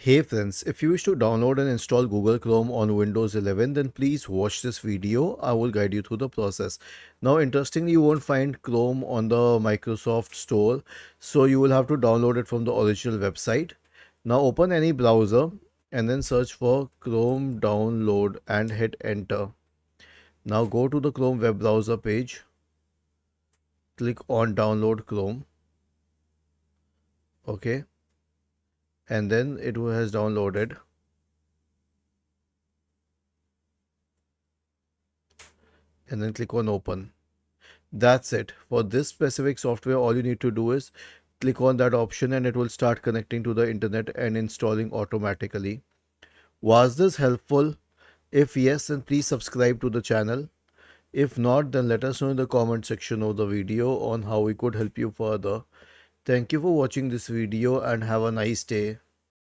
Hey friends, if you wish to download and install Google Chrome on Windows 11, then please watch this video. I will guide you through the process. Now, interestingly, you won't find Chrome on the Microsoft Store, so you will have to download it from the original website. Now, open any browser and then search for Chrome download and hit enter. Now, go to the Chrome web browser page, click on download Chrome, okay, and then it has downloaded. And then click on open. That's it. For this specific software, all you need to do is click on that option and it will start connecting to the internet and installing automatically. Was this helpful? If yes, then please subscribe to the channel. If not, then let us know in the comment section of the video on how we could help you further. Thank you for watching this video and have a nice day.